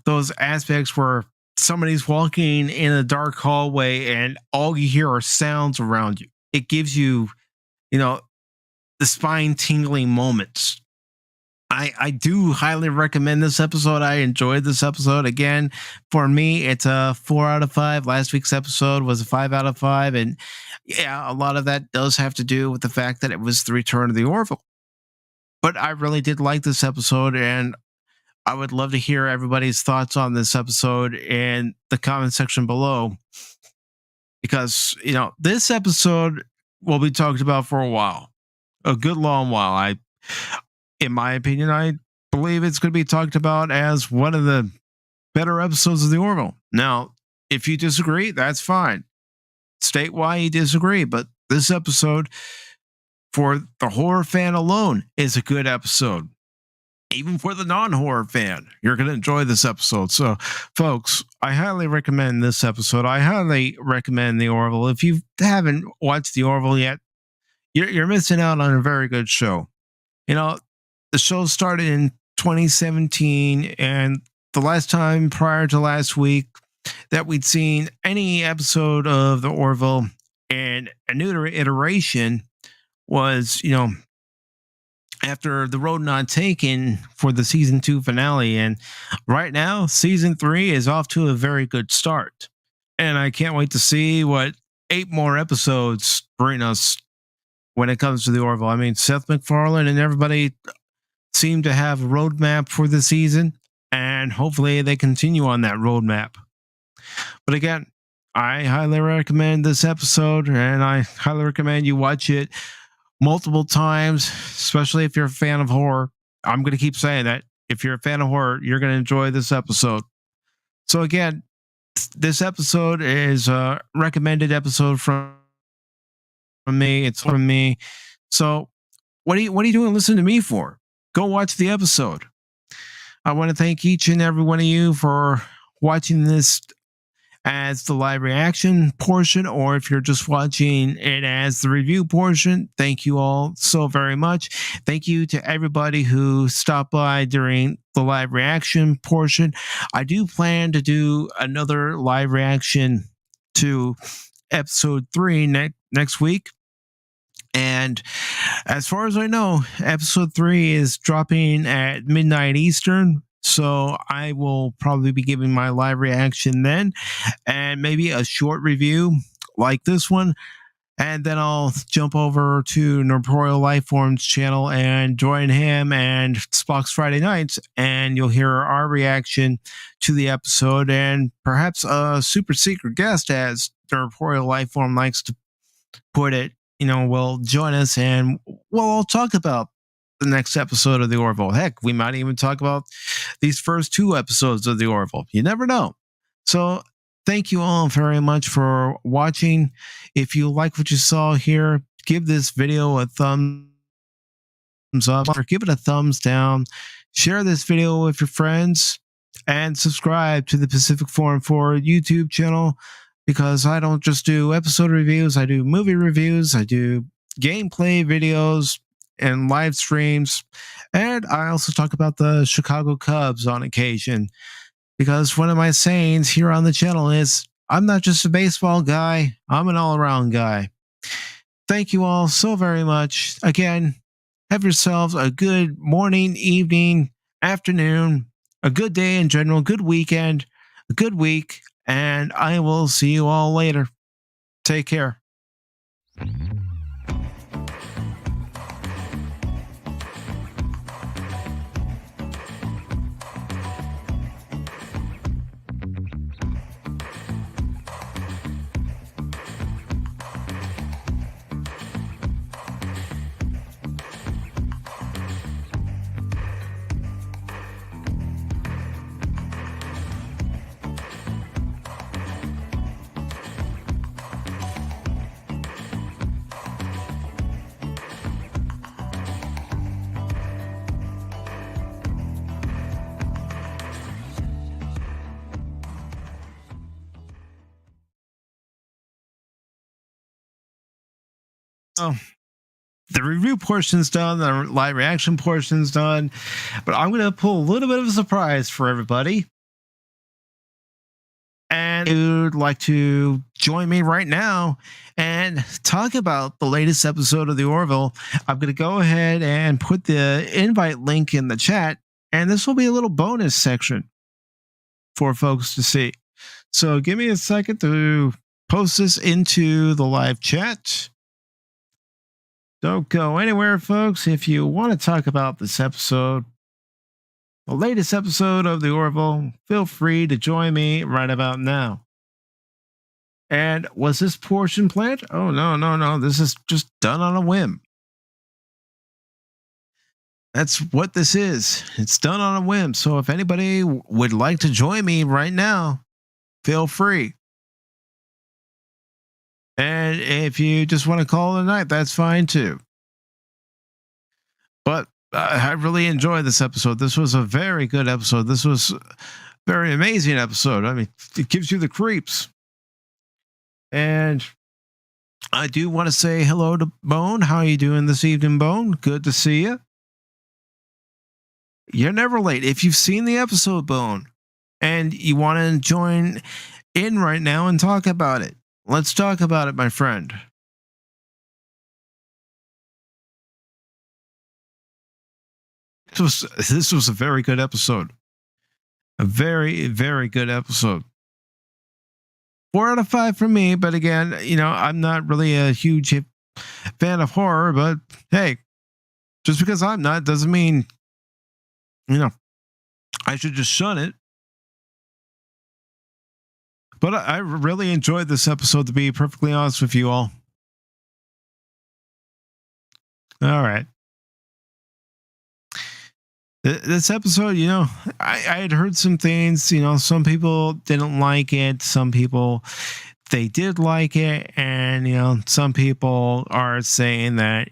those aspects where somebody's walking in a dark hallway and all you hear are sounds around you. It gives you, you know, the spine tingling moments. I do highly recommend this episode. I enjoyed this episode. Again, for me, it's a 4 out of 5. Last week's episode was a 5 out of 5. And yeah, a lot of that does have to do with the fact that it was the return of the Orville. But I really did like this episode, and I would love to hear everybody's thoughts on this episode in the comment section below. Because, you know, this episode will be talked about for a while. A good long while. In my opinion, I believe it's going to be talked about as one of the better episodes of the Orville. Now, if you disagree, that's fine. State why you disagree, but this episode, for the horror fan alone, is a good episode. Even for the non-horror fan, you're going to enjoy this episode. So, folks, I highly recommend this episode. I highly recommend the Orville. If you haven't watched the Orville yet, you're missing out on a very good show. You know, the show started in 2017, and the last time prior to last week that we'd seen any episode of the Orville and a new iteration was, you know, after The Road Not Taken for the season 2 finale. And right now, season 3 is off to a very good start. And I can't wait to see what 8 more episodes bring us when it comes to the Orville. I mean, Seth MacFarlane and everybody seem to have a roadmap for the season, and hopefully they continue on that roadmap. But again, I highly recommend this episode, and I highly recommend you watch it multiple times, especially if you're a fan of horror. I'm going to keep saying that. If you're a fan of horror, you're going to enjoy this episode. So again, this episode is a recommended episode from me. It's from me. So what are you doing listening to me for? Go watch the episode. I want to thank each and every one of you for watching this as the live reaction portion, or if you're just watching it as the review portion. Thank you all so very much. Thank you to everybody who stopped by during the live reaction portion. I do plan to do another live reaction to episode 3 next week. And as far as I know, episode 3 is dropping at midnight Eastern. So I will probably be giving my live reaction then, and maybe a short review like this one. And then I'll jump over to Norporeal Lifeform's channel and join him and Spock's Friday Nights, and you'll hear our reaction to the episode, and perhaps a super secret guest, as Norporeal Lifeform likes to put it, you know, will join us, and we'll all talk about the next episode of the Orville. Heck, we might even talk about these first 2 episodes of the Orville. You never know. So thank you all very much for watching. If you like what you saw here, give this video a thumbs up or give it a thumbs down. Share this video with your friends and subscribe to the Pacific414 YouTube channel, because I don't just do episode reviews. I do movie reviews. I do gameplay videos and live streams. And I also talk about the Chicago Cubs on occasion, because one of my sayings here on the channel is, I'm not just a baseball guy, I'm an all-around guy. Thank you all so very much. Again, have yourselves a good morning, evening, afternoon, a good day in general, good weekend, a good week, and I will see you all later. Take care. Oh, the review portion's done, the live reaction portion's done, but I'm going to pull a little bit of a surprise for everybody. And if you'd like to join me right now and talk about the latest episode of the Orville, I'm going to go ahead and put the invite link in the chat, and this will be a little bonus section for folks to see. So give me a second to post this into the live chat. Don't go anywhere, folks. If you want to talk about this episode, the latest episode of the Orville, feel free to join me right about now. And was this portion planned? Oh, no. This is just done on a whim. That's what this is. It's done on a whim. So if anybody would like to join me right now, feel free. And if you just want to call it a night, that's fine too. But I really enjoyed this episode. This was a very good episode. This was a very amazing episode. I mean, it gives you the creeps. And I do want to say hello to Bone. How are you doing this evening, Bone? Good to see you. You're never late. If you've seen the episode, Bone, and you want to join in right now and talk about it, let's talk about it, my friend. This was a very good episode. A very, very good episode. 4 out of 5 for me, but again, I'm not really a huge fan of horror, but hey, just because I'm not doesn't mean, I should just shun it. But I really enjoyed this episode, to be perfectly honest with you all. All right. This episode, I had heard some things, some people didn't like it. Some people, they did like it. And, some people are saying that,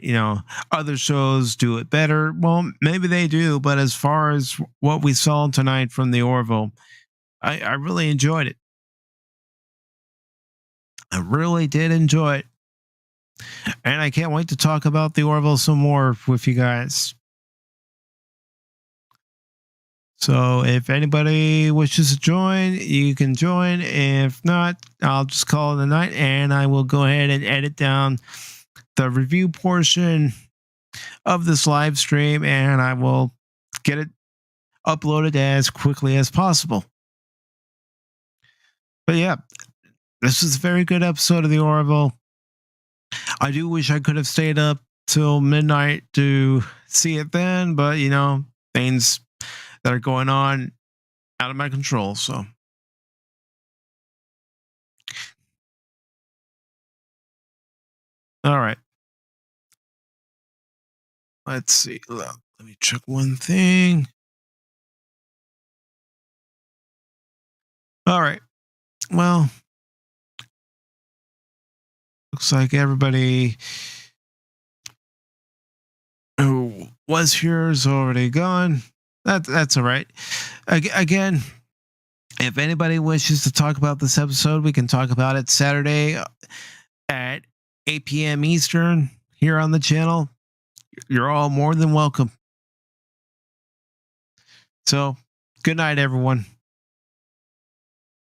other shows do it better. Well, maybe they do. But as far as what we saw tonight from the Orville, I really enjoyed it. I really did enjoy it. And I can't wait to talk about the Orville some more with you guys. So if anybody wishes to join, you can join. If not, I'll just call it a night, and I will go ahead and edit down the review portion of this live stream, and I will get it uploaded as quickly as possible. But yeah, this was a very good episode of the Orville. I do wish I could have stayed up till midnight to see it then, but things that are going on out of my control. So all right, let's see. Let me check one thing. All right, well, looks like everybody who was here is already gone. That's all right. Again, if anybody wishes to talk about this episode, we can talk about it Saturday at 8 p.m. Eastern here on the channel. You're all more than welcome. So, good night, everyone.